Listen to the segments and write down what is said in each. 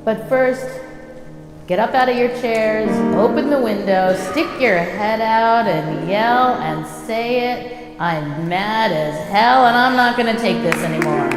But first, get up out of your chairs, open the window, stick your head out and yell and say it. I'm mad as hell and I'm not gonna take this anymore.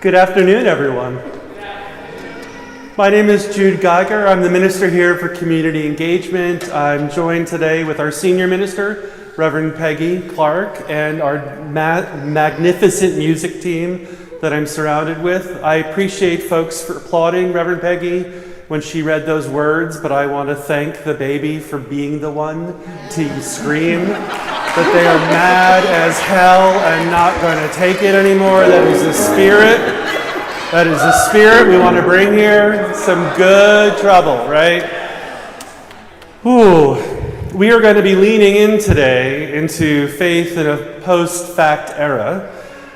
Good afternoon, everyone. My name is Jude Geiger. I'm the minister here for community engagement. I'm joined today with our senior minister, Reverend Peggy Clark, and our magnificent music team that I'm surrounded with. I appreciate folks for applauding Reverend Peggy when she read those words, but I want to thank the baby for being the one to scream that they are mad as hell and not going to take it anymore. That is the spirit. That is the spirit we want to bring here. Some good trouble, right? Ooh. We are going to be leaning in today into faith in a post-fact era.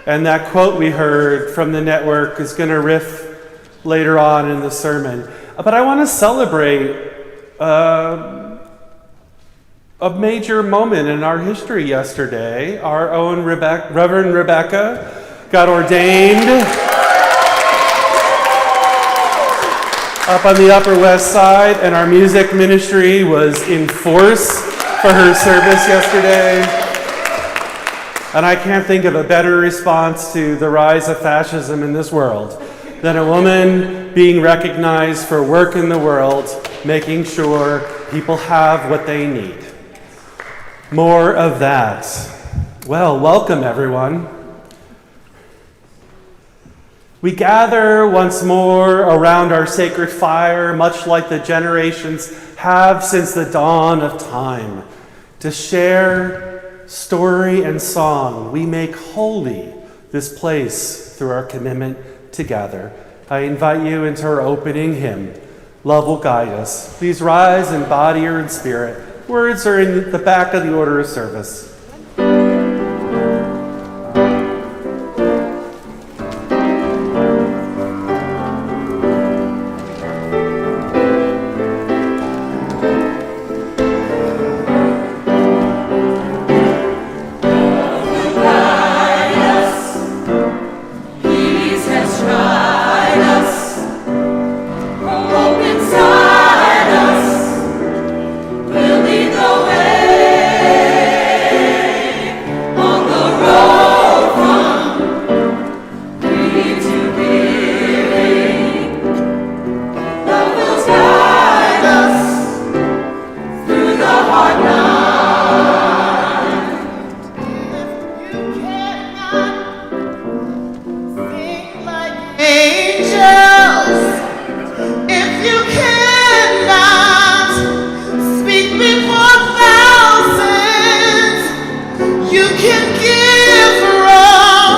And that quote we heard from the network is going to riff later on in the sermon. But I want to celebrate a major moment in our history yesterday. Our own Reverend Rebecca got ordained up on the Upper West Side, and our music ministry was in force for her service yesterday. And I can't think of a better response to the rise of fascism in this world than a woman being recognized for work in the world, making sure people have what they need. More of that. Well, welcome everyone. We gather once more around our sacred fire, much like the generations have since the dawn of time, to share story and song. We make holy this place through our commitment to gather. I invite you into our opening hymn, Love Will Guide Us. Please rise in body or in spirit. Words are in the back of the order of service. You can give from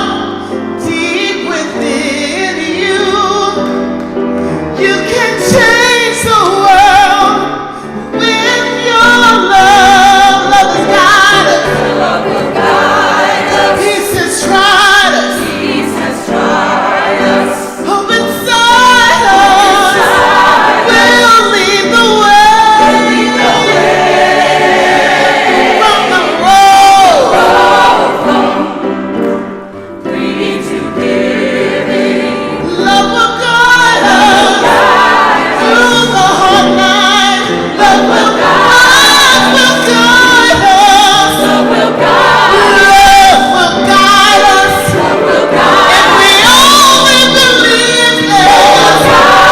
deep within you. You can change the world with your love. Love has guided us. Love will guide us. Peace has tried us. Peace has tried us. Hope inside us. We'll lead the way. From the road. Greed to giving. Love will guide us. Through the hard night. Love will guide us. Love will guide us. Love will guide us. If we only believe this. Love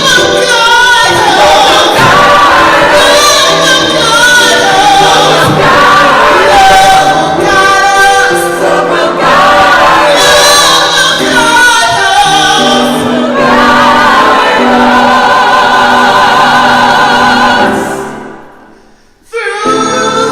will guide us. Love will guide us. Love will guide us. Love will guide us. Through the hard nights.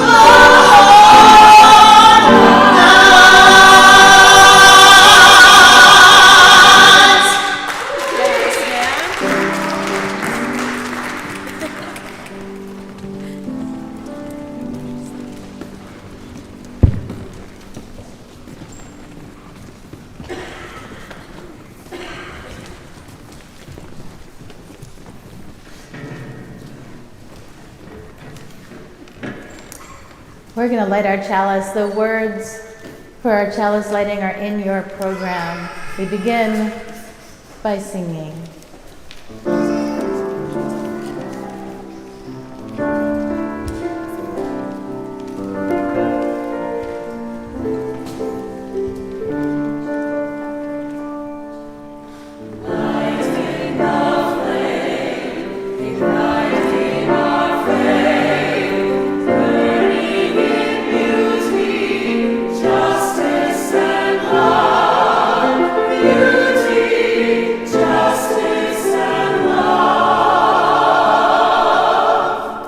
We're going to light our chalice. The words for our chalice lighting are in your program. We begin by singing.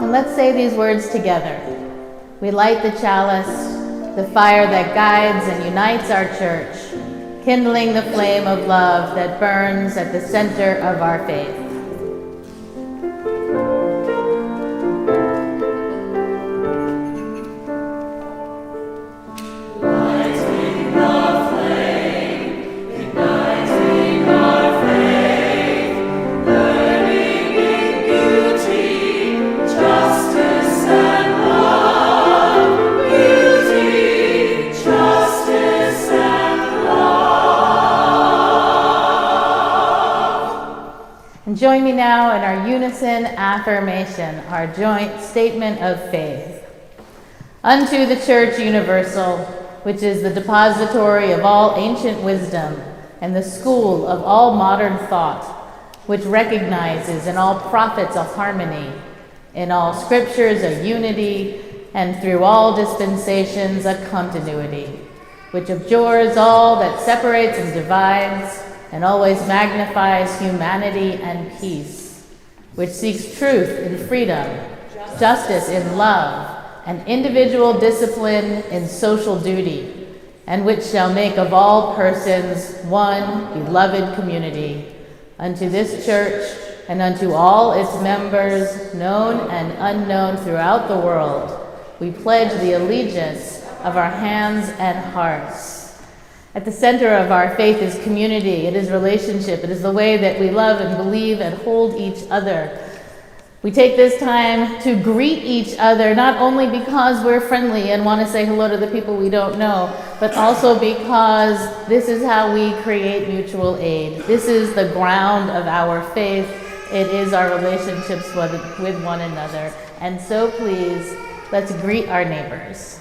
And let's say these words together. We light the chalice, the fire that guides and unites our church, kindling the flame of love that burns at the center of our faith. And join me now in our unison affirmation, our joint statement of faith. Unto the Church Universal, which is the depository of all ancient wisdom and the school of all modern thought, which recognizes in all prophets a harmony, in all scriptures a unity, and through all dispensations a continuity, which abjures all that separates and divides, and always magnifies humanity and peace, which seeks truth in freedom, justice in love, and individual discipline in social duty, and which shall make of all persons one beloved community. Unto this church and unto all its members, known and unknown throughout the world, we pledge the allegiance of our hands and hearts. At the center of our faith is community, it is relationship, it is the way that we love and believe and hold each other. We take this time to greet each other, not only because we're friendly and want to say hello to the people we don't know, but also because this is how we create mutual aid. This is the ground of our faith. It is our relationships with one another. And so please, let's greet our neighbors.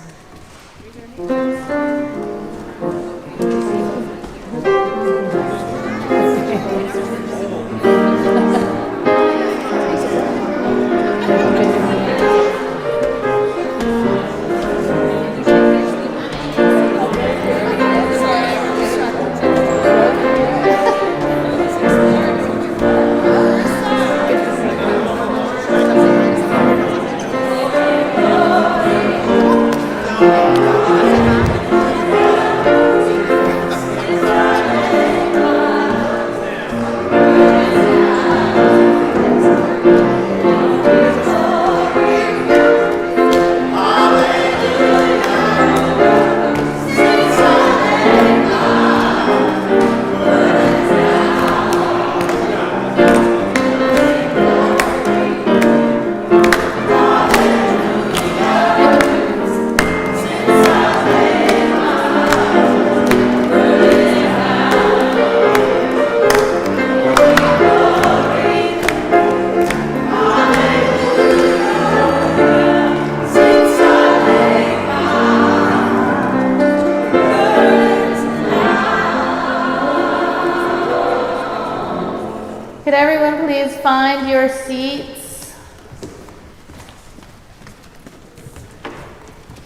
Could everyone please find your seats?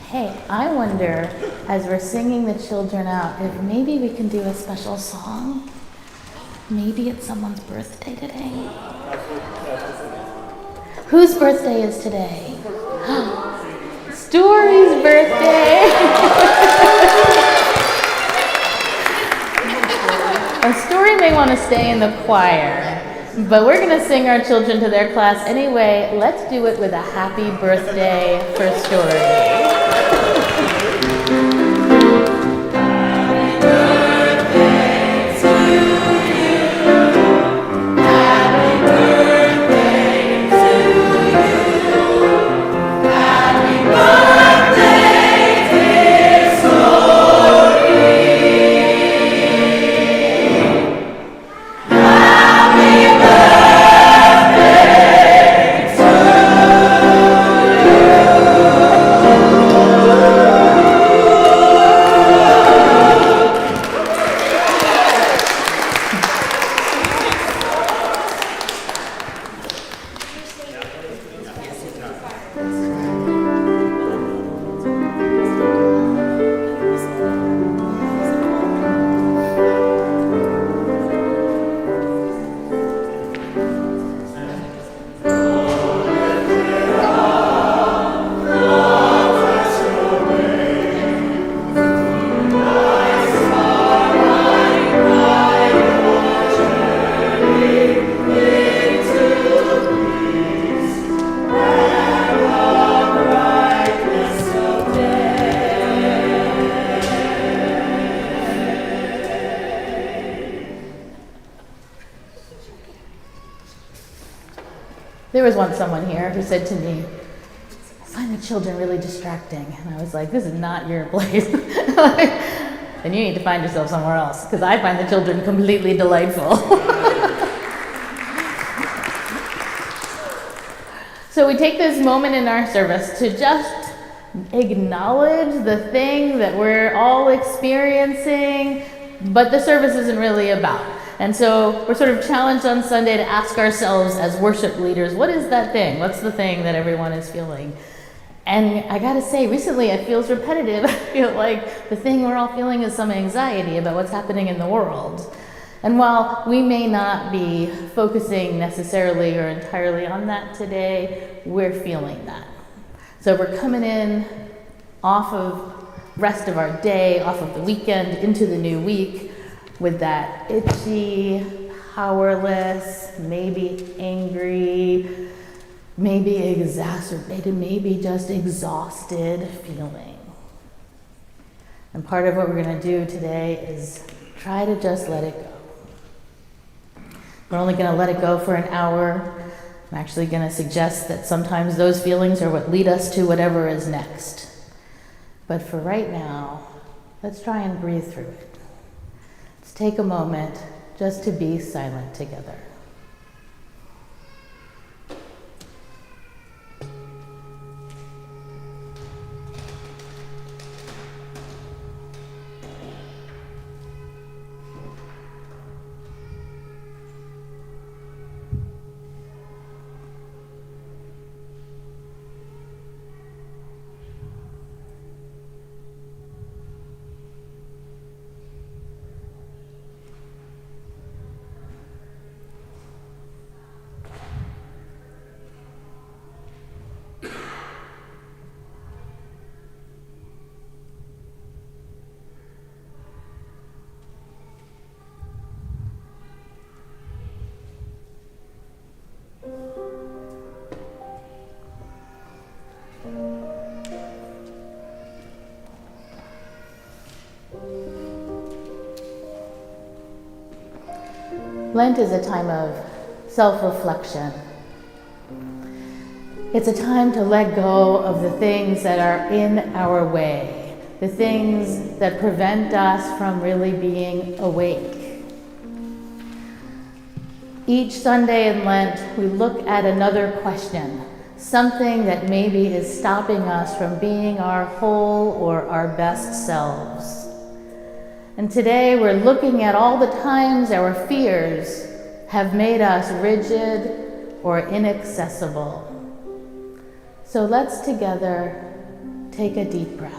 Hey, I wonder, as we're singing the children out, if maybe we can do a special song? Maybe it's someone's birthday today? Whose birthday is today? Story's birthday! Our Story may want to stay in the choir. But we're going to sing our children to their class anyway. Let's do it with a happy birthday for Story. There was once someone here who said to me, I find the children really distracting. And I was like, this is not your place. Then you need to find yourself somewhere else, because I find the children completely delightful. So we take this moment in our service to just acknowledge the thing that we're all experiencing, but the service isn't really about. And so we're sort of challenged on Sunday to ask ourselves as worship leaders, what is that thing? What's the thing that everyone is feeling? And I gotta say, recently it feels repetitive. I feel like the thing we're all feeling is some anxiety about what's happening in the world. And while we may not be focusing necessarily or entirely on that today, we're feeling that. So we're coming in off of rest of our day, off of the weekend, into the new week, with that itchy, powerless, maybe angry, maybe exacerbated, maybe just exhausted feeling. And part of what we're going to do today is try to just let it go. We're only going to let it go for an hour. I'm actually going to suggest that sometimes those feelings are what lead us to whatever is next. But for right now, let's try and breathe through it. Let's take a moment just to be silent together. Lent is a time of self-reflection. It's a time to let go of the things that are in our way, the things that prevent us from really being awake. Each Sunday in Lent, we look at another question, something that maybe is stopping us from being our whole or our best selves. And today we're looking at all the times our fears have made us rigid or inaccessible. So let's together take a deep breath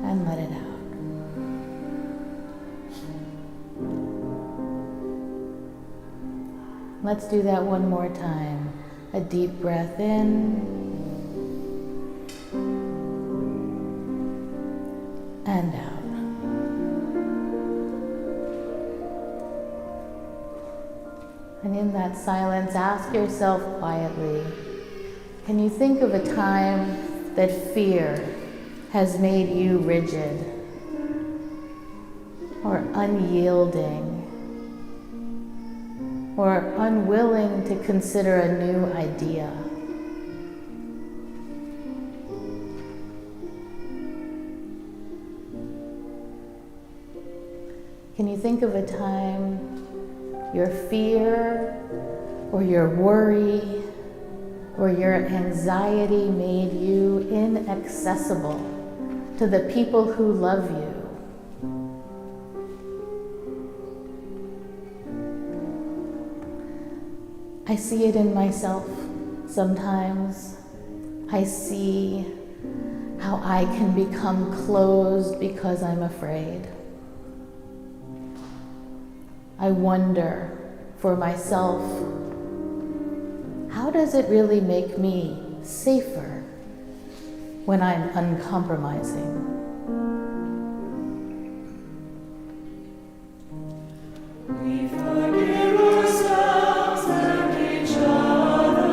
and let it out. Let's do that one more time. A deep breath in and out. And in that silence, ask yourself quietly, can you think of a time that fear has made you rigid or unyielding or unwilling to consider a new idea? Can you think of a time your fear or your worry or your anxiety made you inaccessible to the people who love you? I see it in myself sometimes. I see how I can become closed because I'm afraid. I wonder for myself, how does it really make me safer when I'm uncompromising? We forgive ourselves and each other.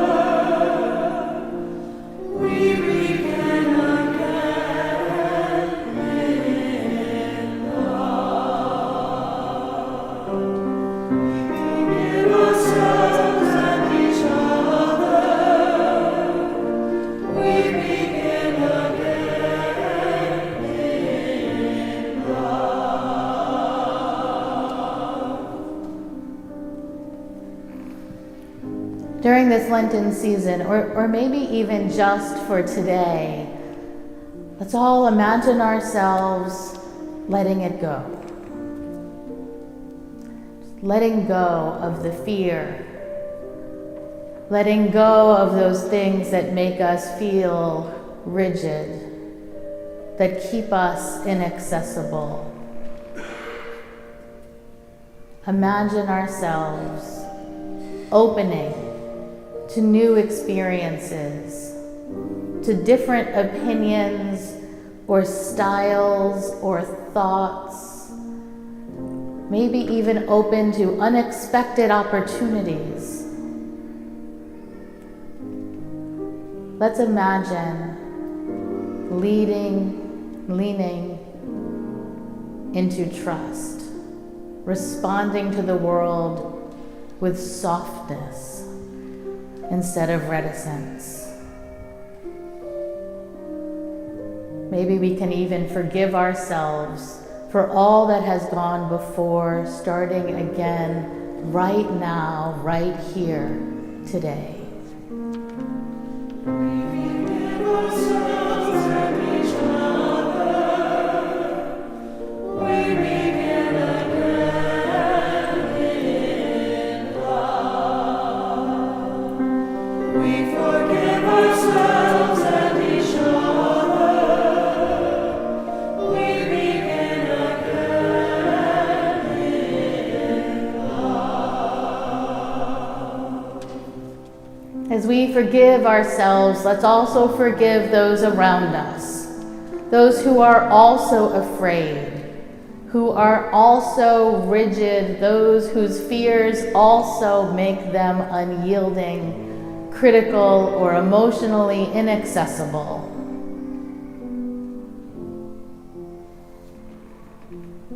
We begin again in love. We forgive ourselves and each other. We begin again in love. During this Lenten season, or maybe even just for today, let's all imagine ourselves letting it go. Just letting go of the fear, letting go of those things that make us feel rigid, that keep us inaccessible. Imagine ourselves opening to new experiences, to different opinions or styles or thoughts, maybe even open to unexpected opportunities. Let's imagine leaning into trust, responding to the world with softness instead of reticence. Maybe we can even forgive ourselves for all that has gone before, starting again right now, right here, today. We forgive ourselves and each other. We begin again in love. We forgive ourselves and each other. We begin again in love. As we forgive ourselves, let's also forgive those around us, those who are also afraid, who are also rigid, those whose fears also make them unyielding, critical, or emotionally inaccessible.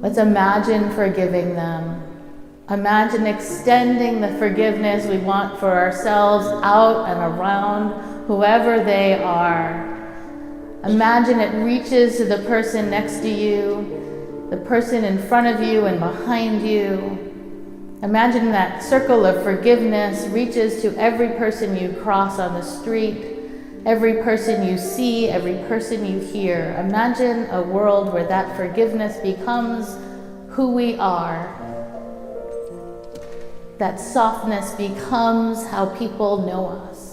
Let's imagine forgiving them. Imagine extending the forgiveness we want for ourselves out and around whoever they are. Imagine it reaches to the person next to you, the person in front of you and behind you. Imagine that circle of forgiveness reaches to every person you cross on the street, every person you see, every person you hear. Imagine a world where that forgiveness becomes who we are. That softness becomes how people know us.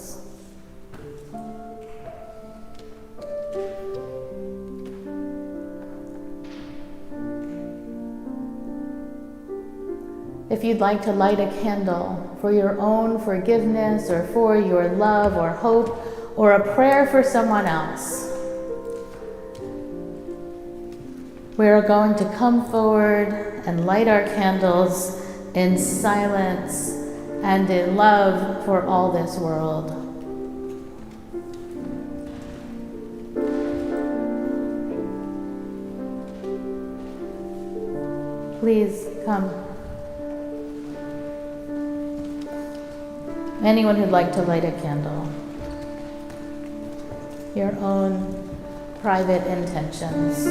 If you'd like to light a candle for your own forgiveness or for your love or hope or a prayer for someone else, we're going to come forward and light our candles in silence and in love for all this world. Please come. Anyone who'd like to light a candle. Your own private intentions.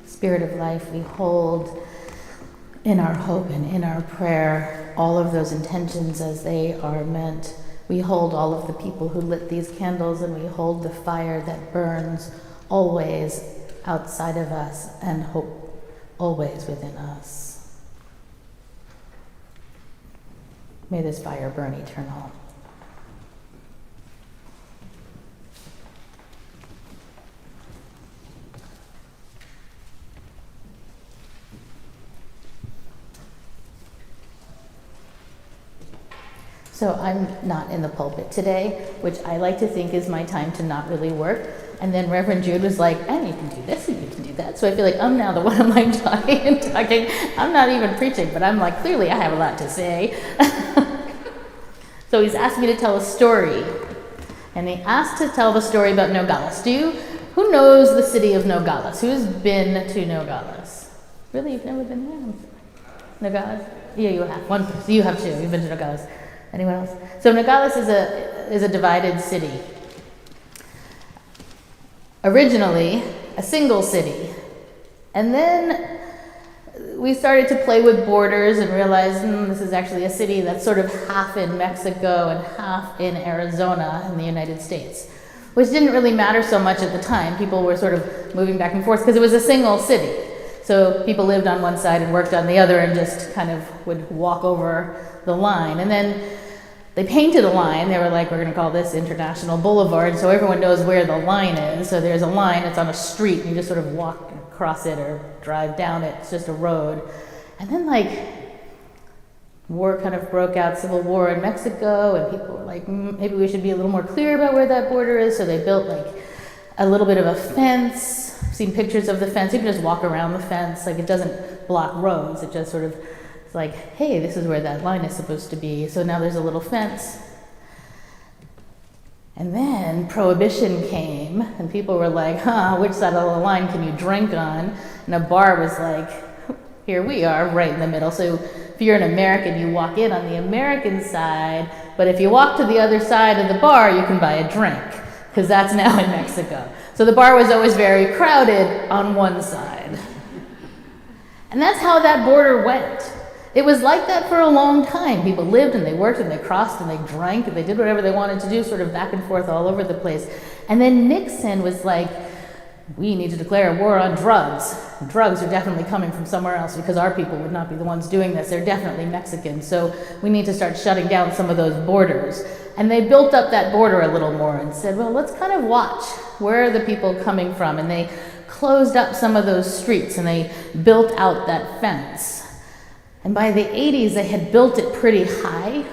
Spirit of life, we hold in our hope and in our prayer all of those intentions as they are meant. We hold all of the people who lit these candles, and we hold the fire that burns always outside of us and hope always within us. May this fire burn eternal. So I'm not in the pulpit today, which I like to think is my time to not really work. And then Reverend Jude was like, and you can do this and you can do that. So I feel like I'm now the one I'm like talking and talking. I'm not even preaching, but I'm like, clearly I have a lot to say. So he's asked me to tell a story. And he asked to tell the story about Nogales. Who knows the city of Nogales? Who's been to Nogales? Really, you've never been there? Nogales? Yeah, you have. One person. You have two. You've been to Nogales. Anyone else? So Nogales is a divided city. Originally, a single city. And then we started to play with borders and realized this is actually a city that's sort of half in Mexico and half in Arizona in the United States, which didn't really matter so much at the time. People were sort of moving back and forth because it was a single city. So people lived on one side and worked on the other and just kind of would walk over the line. And then they painted a line. They were like, we're going to call this International Boulevard, so everyone knows where the line is. So there's a line, it's on a street, and you just sort of walk across it or drive down it. It's just a road. And then war kind of broke out, civil war in Mexico, and people were like, maybe we should be a little more clear about where that border is. So they built a little bit of a fence. I've seen pictures of the fence. You can just walk around the fence. It doesn't block roads. It just sort of, it's like, hey, this is where that line is supposed to be. So now there's a little fence. And then Prohibition came, and people were like, which side of the line can you drink on? And a bar was like, here we are, right in the middle. So if you're an American, you walk in on the American side, but if you walk to the other side of the bar, you can buy a drink, because that's now in Mexico. So the bar was always very crowded on one side. And that's how that border went. It was like that for a long time. People lived and they worked and they crossed and they drank and they did whatever they wanted to do, sort of back and forth all over the place. And then Nixon was like, we need to declare a war on drugs. Drugs are definitely coming from somewhere else because our people would not be the ones doing this. They're definitely Mexican. So we need to start shutting down some of those borders. And they built up that border a little more and said, well, let's kind of watch. Where are the people coming from? And they closed up some of those streets and they built out that fence. And by the 80s, they had built it pretty high.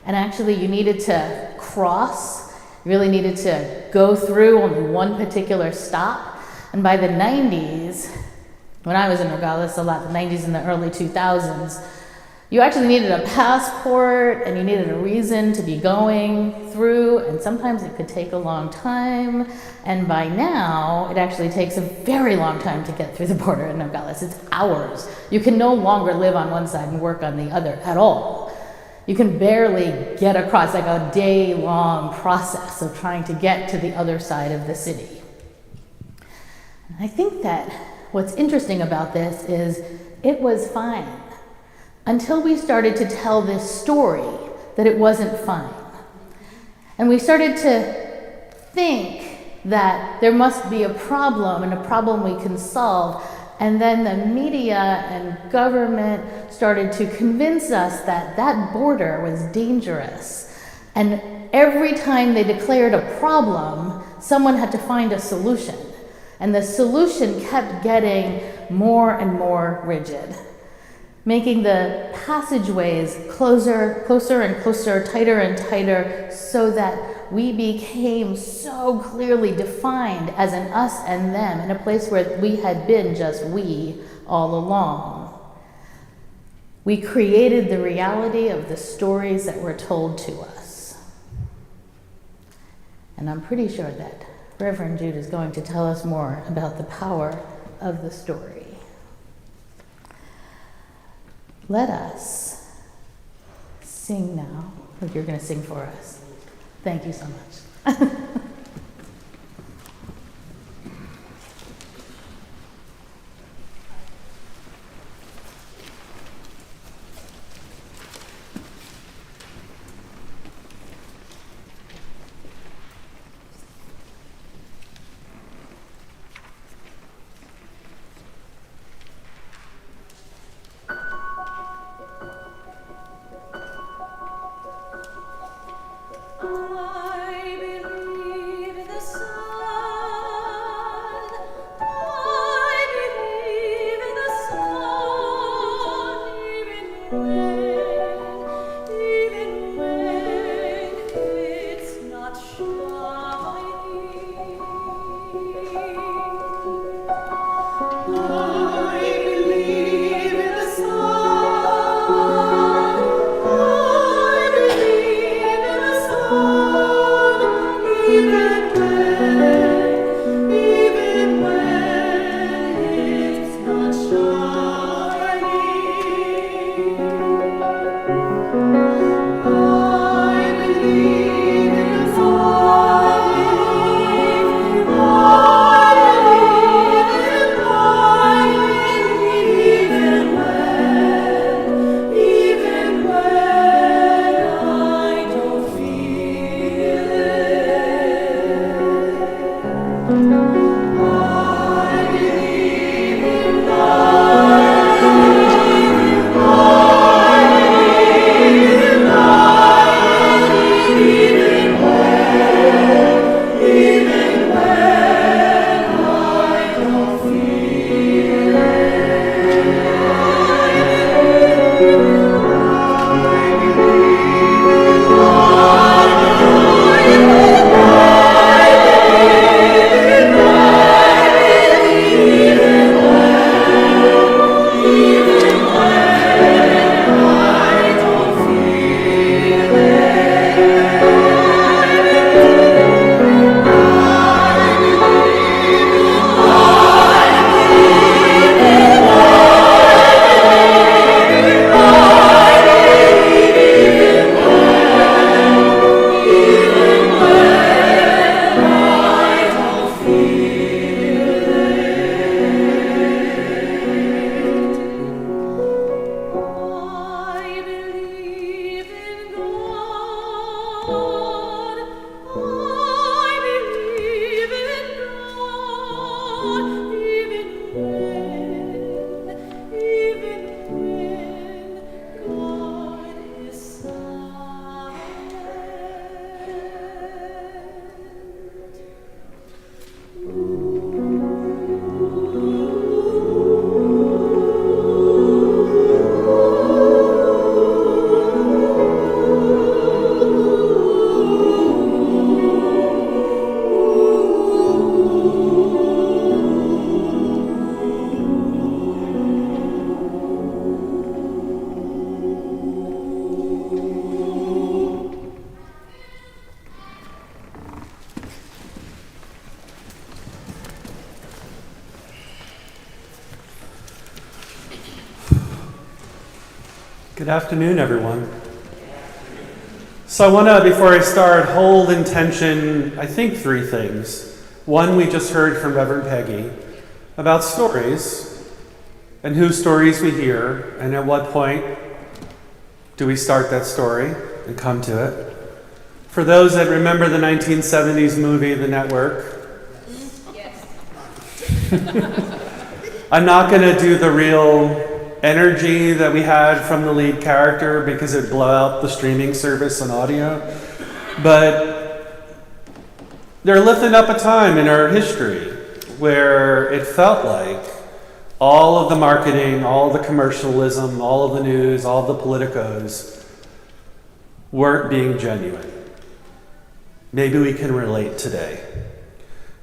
And actually, you needed to cross. You really needed to go through only one particular stop. And by the 90s, when I was in Nogales a lot, the 90s and the early 2000s, you actually needed a passport and you needed a reason to be going through, and sometimes it could take a long time. And by now, it actually takes a very long time to get through the border in Nogales. It's hours. You can no longer live on one side and work on the other at all. You can barely get across, like a day-long process of trying to get to the other side of the city. I think that what's interesting about this is it was fine until we started to tell this story that it wasn't fine. And we started to think that there must be a problem and a problem we can solve. And then the media and government started to convince us that that border was dangerous. And every time they declared a problem, someone had to find a solution. And the solution kept getting more and more rigid, making the passageways closer and closer, tighter and tighter, so that we became so clearly defined as an us and them in a place where we had been just we all along. We created the reality of the stories that were told to us. And I'm pretty sure that Reverend Jude is going to tell us more about the power of the story. Let us sing now. You're going to sing for us. Thank you so much. Good afternoon, everyone. So I want to, before I start, hold in tension, I think, three things. One, we just heard from Reverend Peggy about stories and whose stories we hear, and at what point do we start that story and come to it. For those that remember the 1970s movie, The Network, I'm not going to do the real energy that we had from the lead character because it'd blow out the streaming service on audio. But they're lifting up a time in our history where it felt like all of the marketing, all the commercialism, all of the news, all the politicos weren't being genuine. Maybe we can relate today.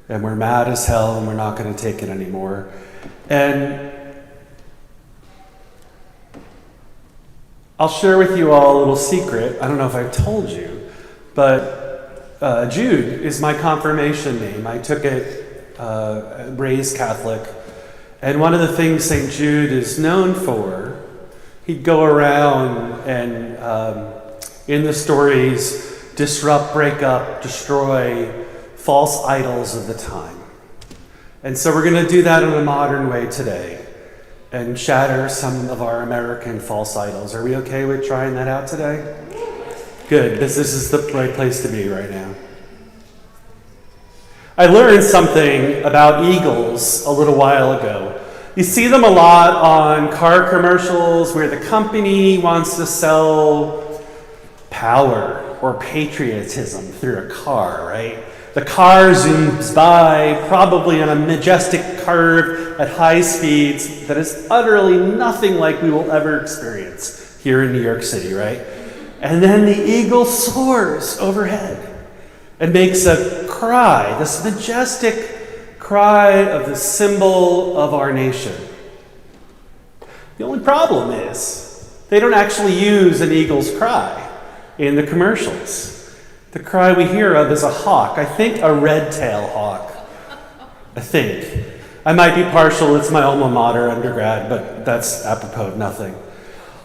And we're mad as hell and we're not going to take it anymore. And I'll share with you all a little secret. I don't know if I've told you, but Jude is my confirmation name. I took it, raised Catholic. And one of the things St. Jude is known for, he'd go around and in the stories, disrupt, break up, destroy false idols of the time. And so we're going to do that in a modern way today and shatter some of our American false idols. Are we okay with trying that out today? Good, because this is the right place to be right now. I learned something about eagles a little while ago. You see them a lot on car commercials where the company wants to sell power or patriotism through a car, right? The car zooms by, probably on a majestic curve at high speeds that is utterly nothing like we will ever experience here in New York City, right? And then the eagle soars overhead and makes a cry, this majestic cry of the symbol of our nation. The only problem is they don't actually use an eagle's cry in the commercials. The cry we hear of is a hawk. I think a red-tailed hawk. I think. I might be partial. It's my alma mater undergrad, but that's apropos of nothing.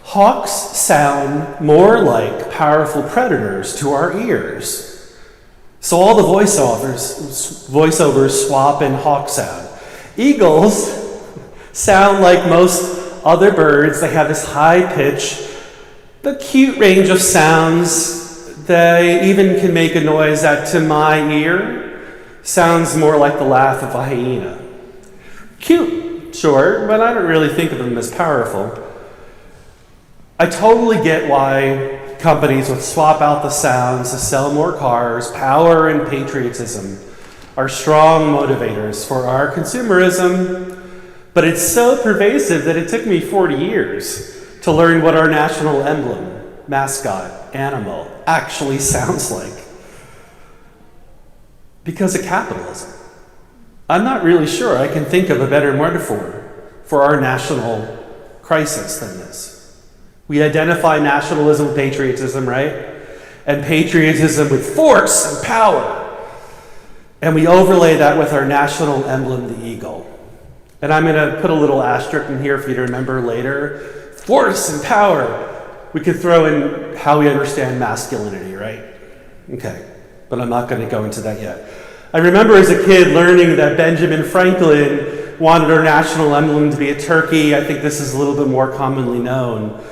Hawks sound more like powerful predators to our ears. So all the voiceovers swap in hawk sound. Eagles sound like most other birds. They have this high pitch, but cute range of sounds. They even can make a noise that, to my ear, sounds more like the laugh of a hyena. Cute, sure, but I don't really think of them as powerful. I totally get why companies would swap out the sounds to sell more cars. Power and patriotism are strong motivators for our consumerism, but it's so pervasive that it took me 40 years to learn what our national emblem, mascot, animal actually sounds like. Because of capitalism. I'm not really sure I can think of a better metaphor for our national crisis than this. We identify nationalism with patriotism, right? And patriotism with force and power. And we overlay that with our national emblem, the eagle. And I'm going to put a little asterisk in here for you to remember later. Force and power. We could throw in how we understand masculinity, right? Okay, but I'm not going to go into that yet. I remember as a kid learning that Benjamin Franklin wanted our national emblem to be a turkey. I think this is a little bit more commonly known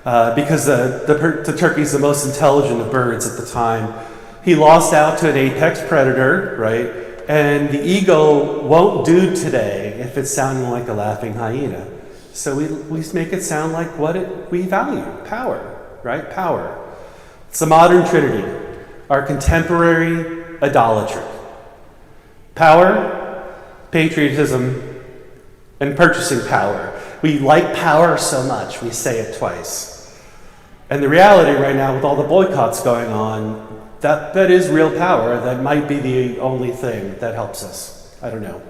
because the turkey is the most intelligent of birds at the time. He lost out to an apex predator, right? And the eagle won't do today if it's sounding like a laughing hyena. So we make it sound like what we value, power, right? Power. It's the modern trinity, our contemporary idolatry. Power, patriotism, and purchasing power. We like power so much, we say it twice. And the reality right now with all the boycotts going on, that is real power. That might be the only thing that helps us. I don't know.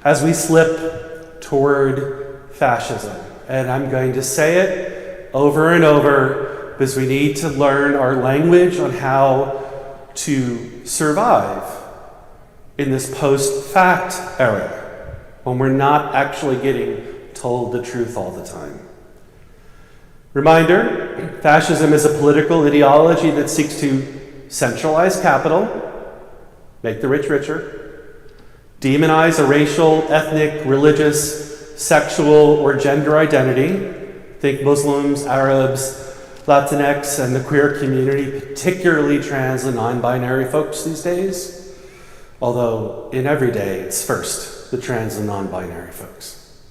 As we slip toward fascism. And I'm going to say it over and over because we need to learn our language on how to survive in this post-fact era when we're not actually getting told the truth all the time. Reminder, fascism is a political ideology that seeks to centralize capital, make the rich richer, demonize a racial, ethnic, religious, sexual, or gender identity. Think Muslims, Arabs, Latinx, and the queer community, particularly trans and non-binary folks these days. Although in every day, it's first the trans and non-binary folks.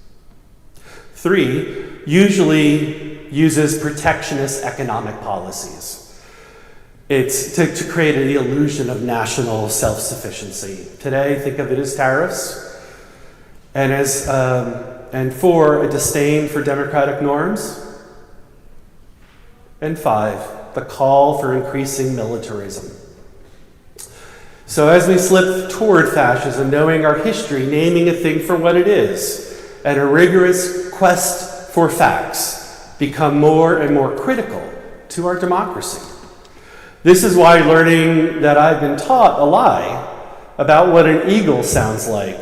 3, usually uses protectionist economic policies. It's to create the illusion of national self-sufficiency. Today, think of it as tariffs, and 4, a disdain for democratic norms, and 5, the call for increasing militarism. So as we slip toward fascism, knowing our history, naming a thing for what it is, and a rigorous quest for facts become more and more critical to our democracy. This is why learning that I've been taught a lie about what an eagle sounds like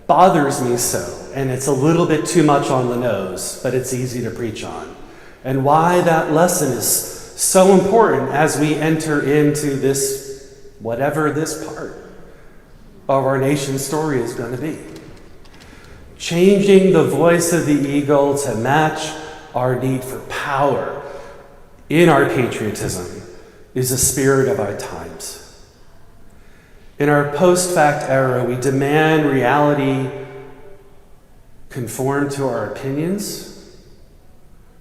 bothers me so, and it's a little bit too much on the nose, but it's easy to preach on. And why that lesson is so important as we enter into this, whatever this part of our nation's story is going to be. Changing the voice of the eagle to match our need for power in our patriotism is the spirit of our times. In our post-fact era, we demand reality conform to our opinions.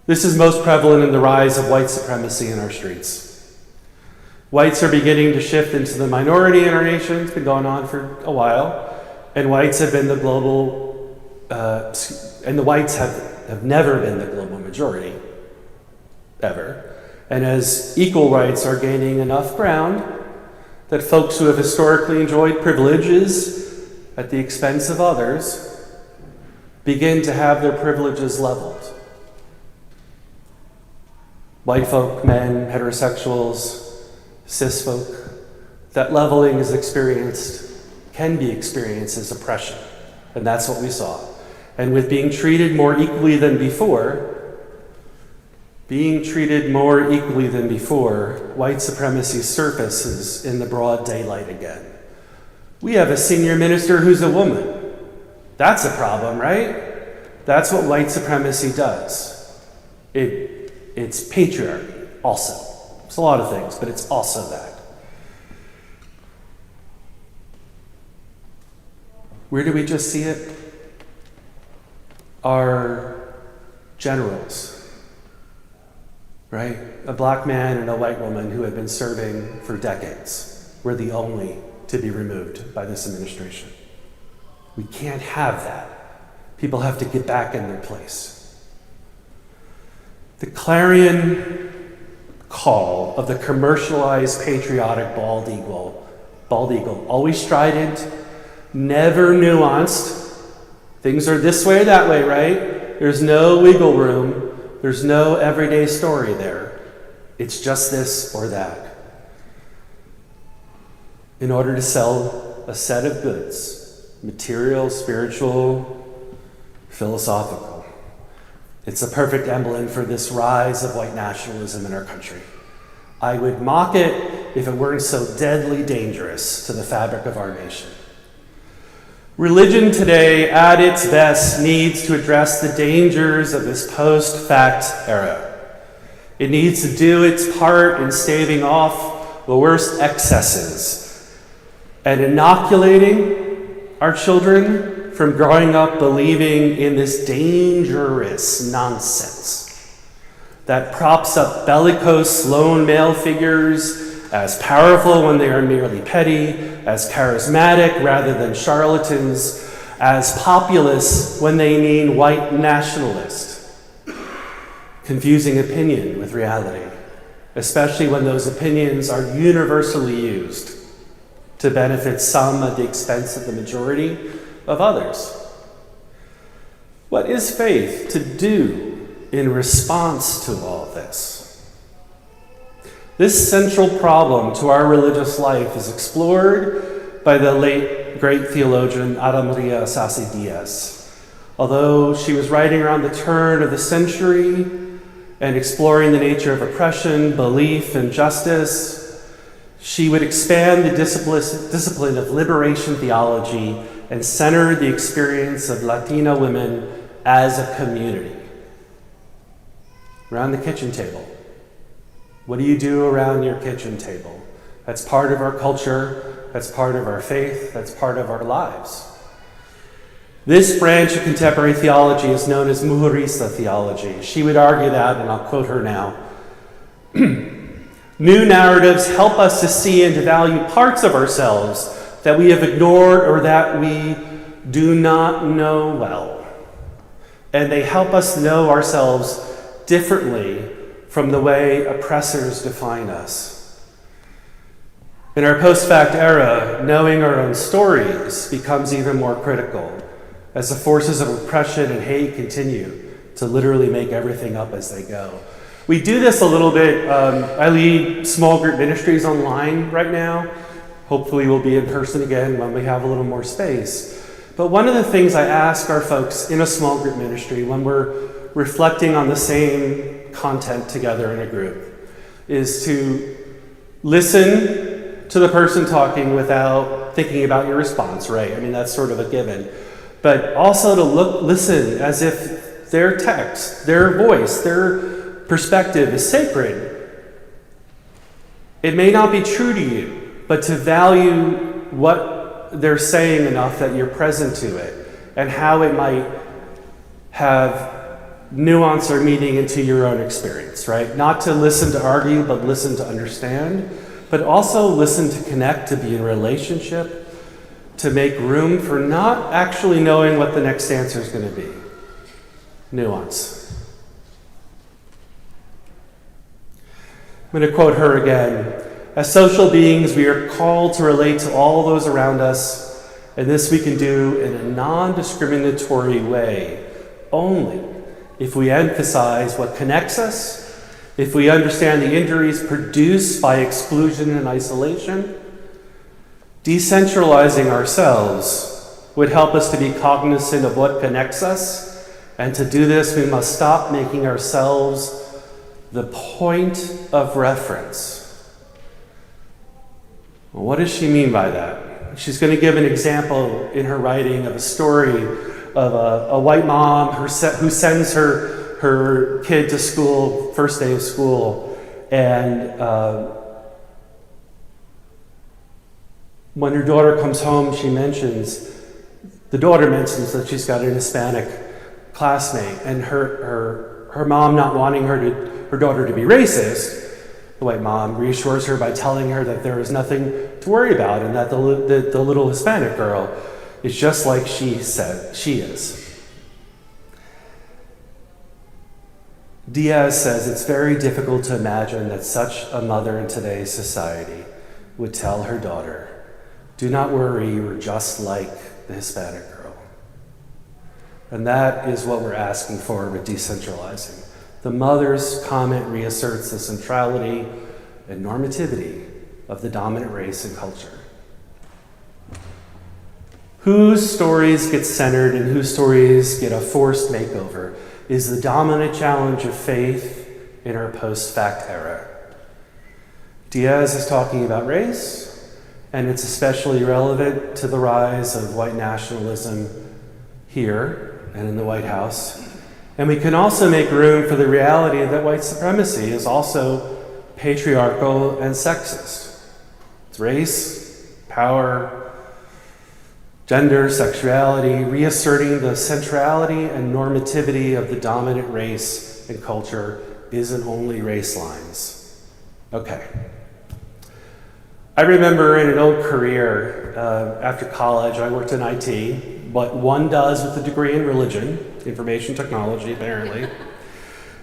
This is most prevalent in the rise of white supremacy in our streets. Whites are beginning to shift into the minority in our nation. It's been going on for a while. And whites have been the global, and the whites have never been the global majority, ever. And as equal rights are gaining enough ground, that folks who have historically enjoyed privileges at the expense of others begin to have their privileges leveled. White folk, men, heterosexuals, cis folk, that leveling is can be experienced as oppression. And that's what we saw. And with being treated more equally than before, white supremacy surfaces in the broad daylight again. We have a senior minister who's a woman. That's a problem, right? That's what white supremacy does. It's patriarchy also. It's a lot of things, but it's also that. Where do we just see it? Our generals. Right? A black man and a white woman who had been serving for decades were the only to be removed by this administration. We can't have that. People have to get back in their place. The clarion call of the commercialized patriotic bald eagle, always strident, never nuanced. Things are this way or that way, right? There's no wiggle room. There's no everyday story there. It's just this or that. In order to sell a set of goods, material, spiritual, philosophical. It's a perfect emblem for this rise of white nationalism in our country. I would mock it if it weren't so deadly dangerous to the fabric of our nation. Religion today, at its best, needs to address the dangers of this post-fact era. It needs to do its part in staving off the worst excesses and inoculating our children from growing up believing in this dangerous nonsense that props up bellicose lone male figures as powerful when they are merely petty, as charismatic rather than charlatans, as populist when they mean white nationalist. Confusing opinion with reality, especially when those opinions are universally used to benefit some at the expense of the majority of others. What is faith to do in response to all this? This central problem to our religious life is explored by the late great theologian Ada Maria Sassi Diaz. Although she was writing around the turn of the century and exploring the nature of oppression, belief, and justice. She would expand the discipline of liberation theology and center the experience of Latina women as a community. Around the kitchen table. What do you do around your kitchen table? That's part of our culture, that's part of our faith, that's part of our lives. This branch of contemporary theology is known as Mujerista theology. She would argue that, and I'll quote her now, new narratives help us to see and to value parts of ourselves that we have ignored or that we do not know well. And they help us know ourselves differently from the way oppressors define us. In our post-fact era, knowing our own stories becomes even more critical as the forces of oppression and hate continue to literally make everything up as they go. We do this a little bit. I lead small group ministries online right now. Hopefully we'll be in person again when we have a little more space. But one of the things I ask our folks in a small group ministry when we're reflecting on the same content together in a group is to listen to the person talking without thinking about your response, right? I mean, that's sort of a given. But also to listen as if their text, their voice, their perspective is sacred. It may not be true to you, but to value what they're saying enough that you're present to it and how it might have nuance or meaning into your own experience, right? Not to listen to argue, but listen to understand, but also listen to connect, to be in relationship, to make room for not actually knowing what the next answer is going to be. Nuance. I'm going to quote her again. As social beings, we are called to relate to all those around us, and this we can do in a non-discriminatory way, only if we emphasize what connects us, if we understand the injuries produced by exclusion and isolation. Decentralizing ourselves would help us to be cognizant of what connects us, and to do this, we must stop making ourselves the point of reference. Well, what does she mean by that? She's going to give an example in her writing of a story of a white mom who sends her kid to school, first day of school, and when her daughter comes home, the daughter mentions that she's got an Hispanic classmate, and her mom, not wanting her daughter to be racist, the white mom reassures her by telling her that there is nothing to worry about and that the little Hispanic girl is just like she said she is. Diaz says it's very difficult to imagine that such a mother in today's society would tell her daughter, "Do not worry, you are just like the Hispanic girl." And that is what we're asking for with decentralizing. The mother's comment reasserts the centrality and normativity of the dominant race and culture. Whose stories get centered and whose stories get a forced makeover is the dominant challenge of faith in our post-fact era. Diaz is talking about race, and it's especially relevant to the rise of white nationalism here and in the White House. And we can also make room for the reality that white supremacy is also patriarchal and sexist. It's race, power, gender, sexuality, reasserting the centrality and normativity of the dominant race and culture isn't only race lines. Okay. I remember in an old career, after college, I worked in IT, what one does with a degree in religion, information technology, apparently.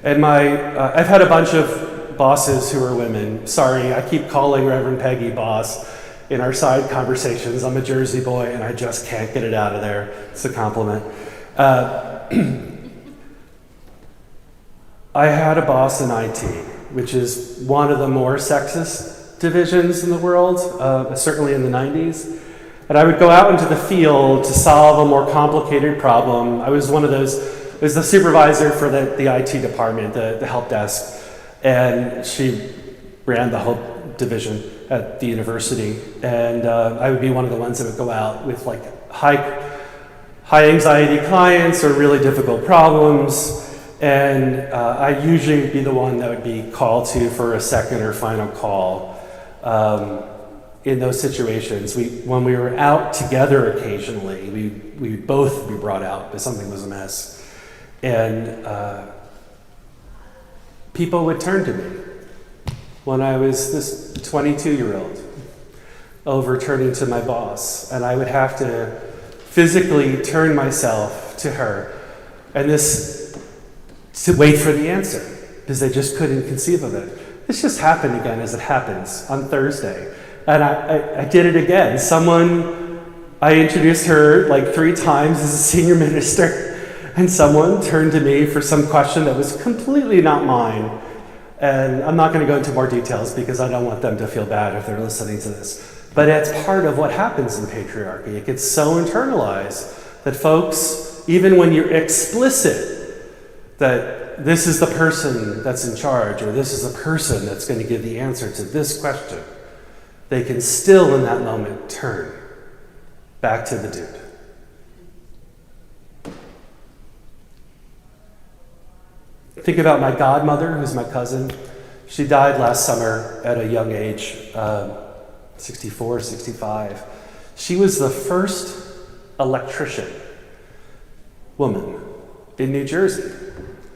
And I've had a bunch of bosses who are women. Sorry, I keep calling Reverend Peggy boss in our side conversations. I'm a Jersey boy, and I just can't get it out of there. It's a compliment. I had a boss in IT, which is one of the more sexist divisions in the world, certainly in the 90s. And I would go out into the field to solve a more complicated problem. I was one of those was the supervisor for the IT department, the help desk, and she ran the help division at the university. And I would be one of the ones that would go out with like high anxiety clients or really difficult problems. And I usually would be the one that would be called to for a second or final call. In those situations, when we were out together occasionally, we would both be brought out because something was a mess. And people would turn to me when I was this 22-year-old over turning to my boss, and I would have to physically turn myself to her and to wait for the answer because they just couldn't conceive of it. This just happened again as it happens on Thursday. And I did it again. I introduced her like 3 times as a senior minister, and someone turned to me for some question that was completely not mine. And I'm not going to go into more details because I don't want them to feel bad if they're listening to this. But it's part of what happens in patriarchy. It gets so internalized that folks, even when you're explicit that this is the person that's in charge, or this is the person that's going to give the answer to this question, they can still in that moment turn back to the dude. Think about my godmother, who's my cousin. She died last summer at a young age, 64, 65. She was the first electrician woman in New Jersey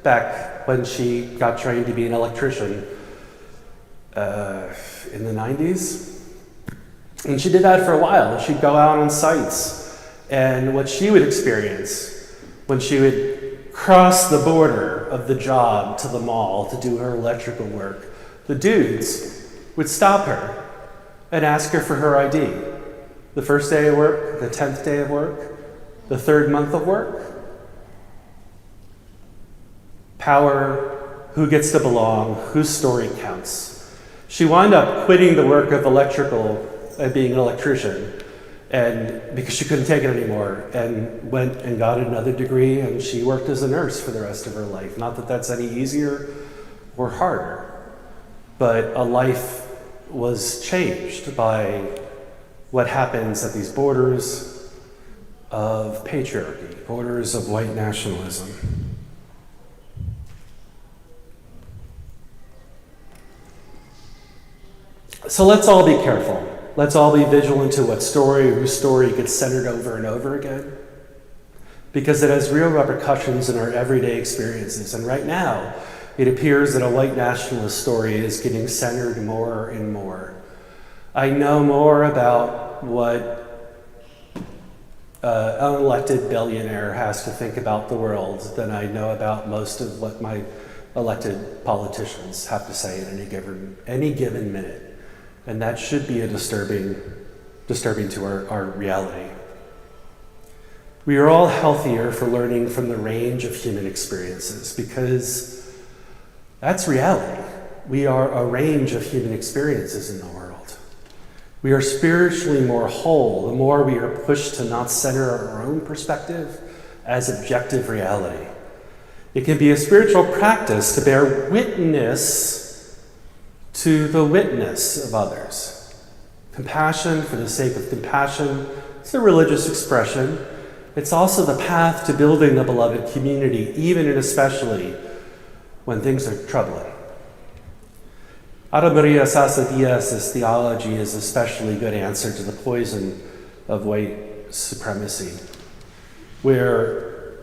back when she got trained to be an electrician in the 90s. And she did that for a while. She'd go out on sites, and what she would experience when she would cross the border of the job to the mall to do her electrical work, the dudes would stop her and ask her for her ID. The first day of work, the 10th day of work, the 3rd month of work. Power, who gets to belong, whose story counts. She wound up quitting the work of electrical being an electrician, and because she couldn't take it anymore, and went and got another degree, and she worked as a nurse for the rest of her life. Not that that's any easier or harder, but a life was changed by what happens at these borders of patriarchy, borders of white nationalism. So let's all be careful. Let's all be vigilant to whose story gets centered over and over again, because it has real repercussions in our everyday experiences. And right now, it appears that a white nationalist story is getting centered more and more. I know more about what an unelected billionaire has to think about the world than I know about most of what my elected politicians have to say at any given minute. And that should be a disturbing to our reality. We are all healthier for learning from the range of human experiences, because that's reality. We are a range of human experiences in the world. We are spiritually more whole the more we are pushed to not center our own perspective as objective reality. It can be a spiritual practice to bear witness to the witness of others. Compassion for the sake of compassion, it's a religious expression. It's also the path to building the beloved community, even and especially when things are troubling. Ana Maria Sasa Diaz's theology is an especially good answer to the poison of white supremacy, where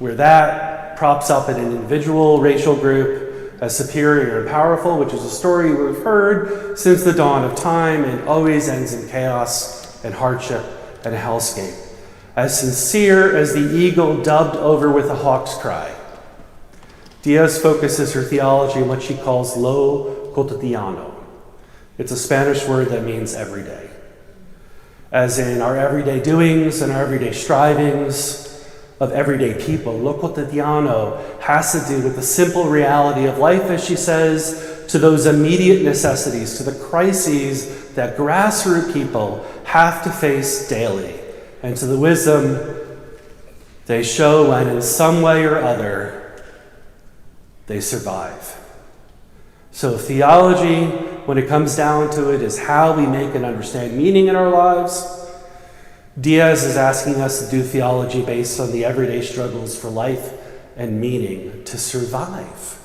that props up an individual racial group as superior and powerful, which is a story we've heard since the dawn of time and always ends in chaos and hardship and hellscape. As sincere as the eagle dubbed over with a hawk's cry, Diaz focuses her theology on what she calls lo cotidiano. It's a Spanish word that means everyday. As in our everyday doings and our everyday strivings of everyday people. Lo cotidiano has to do with the simple reality of life, as she says, to those immediate necessities, to the crises that grassroots people have to face daily, and to the wisdom They show when in some way or other they survive. So theology, when it comes down to it, is how we make and understand meaning in our lives. Diaz is asking us to do theology based on the everyday struggles for life and meaning to survive,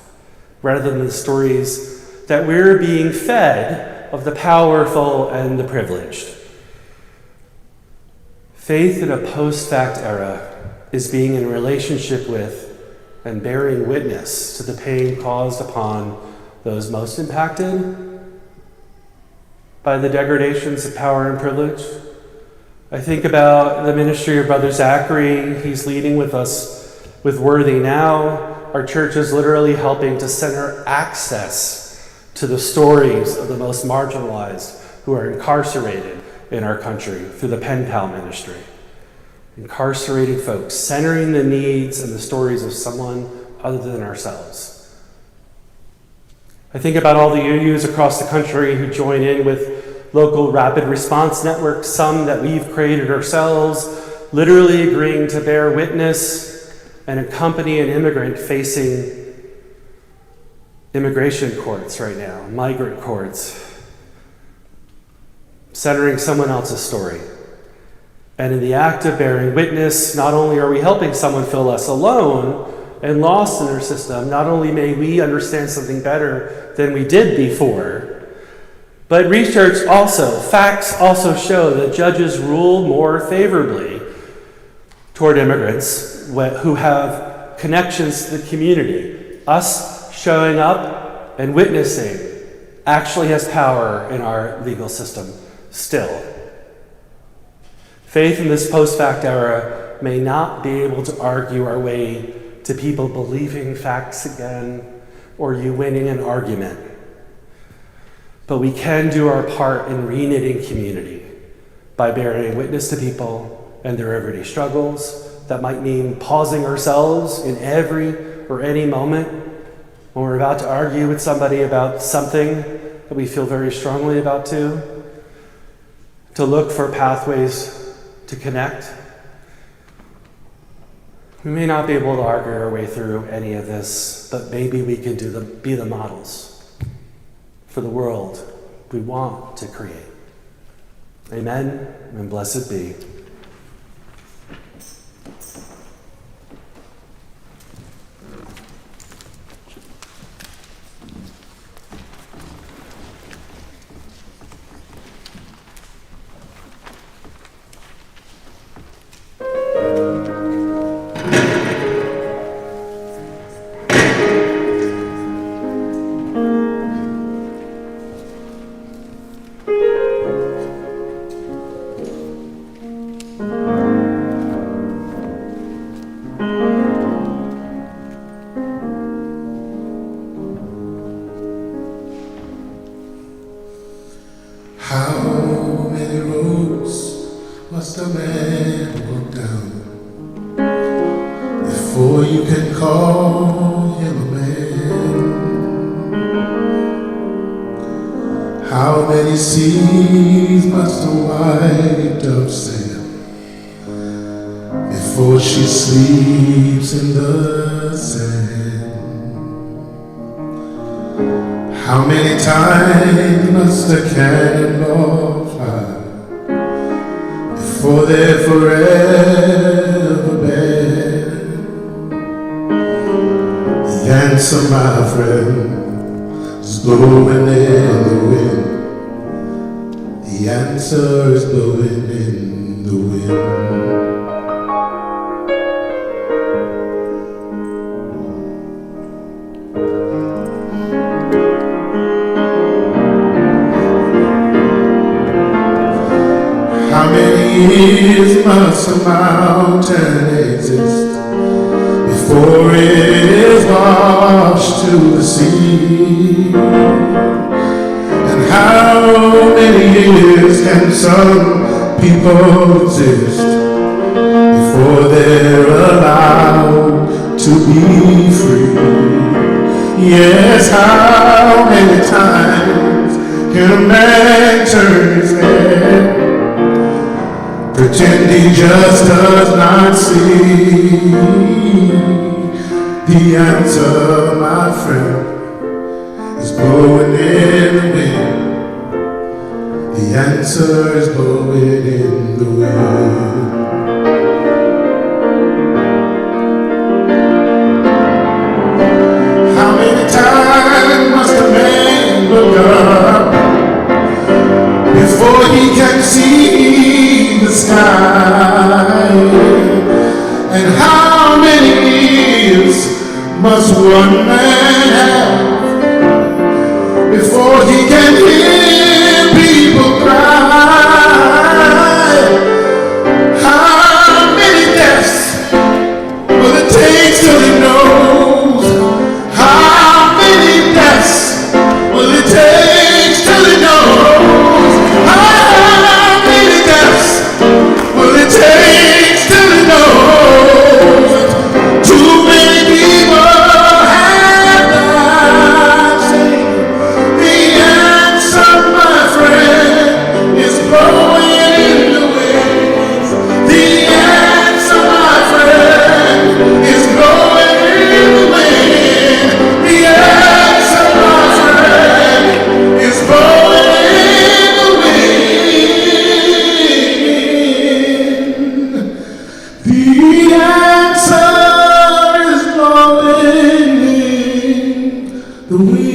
rather than the stories that we're being fed of the powerful and the privileged. Faith in a post-fact era is being in relationship with and bearing witness to the pain caused upon those most impacted by the degradations of power and privilege. I think about the ministry of Brother Zachary. He's leading with us with Worthy Now. Our church is literally helping to center access to the stories of the most marginalized who are incarcerated in our country through the Pen Pal ministry. Incarcerated folks, centering the needs and the stories of someone other than ourselves. I think about all the UUs across the country who join in with local rapid response networks, some that we've created ourselves, literally agreeing to bear witness and accompany an immigrant facing immigration courts right now, migrant courts, centering someone else's story. And in the act of bearing witness, not only are we helping someone feel less alone and lost in our system, not only may we understand something better than we did before, but facts also show that judges rule more favorably toward immigrants who have connections to the community. Us showing up and witnessing actually has power in our legal system still. Faith in this post-fact era may not be able to argue our way to people believing facts again or you winning an argument. But we can do our part in reknitting community by bearing witness to people and their everyday struggles. That might mean pausing ourselves in every or any moment when we're about to argue with somebody about something that we feel very strongly about to look for pathways to connect. We may not be able to argue our way through any of this, but maybe we can be the models for the world we want to create. Amen, and blessed be. How many roads must a man walk down before you can call him a man? How many seas must a white dove sail before she sleeps in the sand? How many times must a cannonball fly before they're forever banned? The answer, my friend, is blowing in the wind. The answer is blowing in the wind. How many years must a mountain exist before it is washed to the sea? And how many years can some people exist before they're allowed to be free? Yes, how many times can a man turn his head, pretend he just does not see. The answer, my friend, is blowing in the wind. The answer is blowing in the wind. How many times must a man look up before he can see the sky? And how many years must one man have before he can hear people cry? How many deaths will it take till he knows? How many deaths will it take till he knows? How many deaths will it take till he knows? Too many people have died saying the answer, my friend, is blowing in the wind. The answer, my friend, is blowing in the wind. The answer, my friend, is blowing in the wind. The answer is blowing in the wind.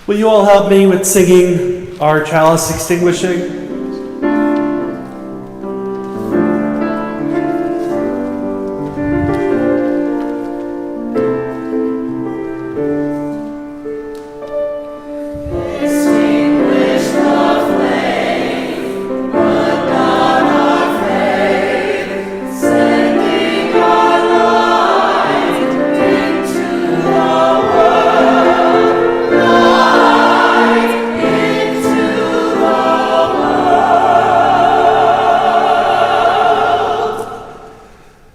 Will you all help me with singing our chalice extinguishing?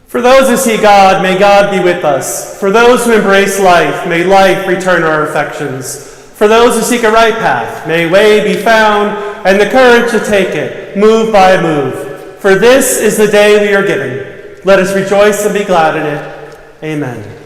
For those who see God, may God be with us. For those who embrace life, may life return our affections. For those who seek a right path, may way be found and the courage to take it, move by move. For this is the day we are given. Let us rejoice and be glad in it. Amen.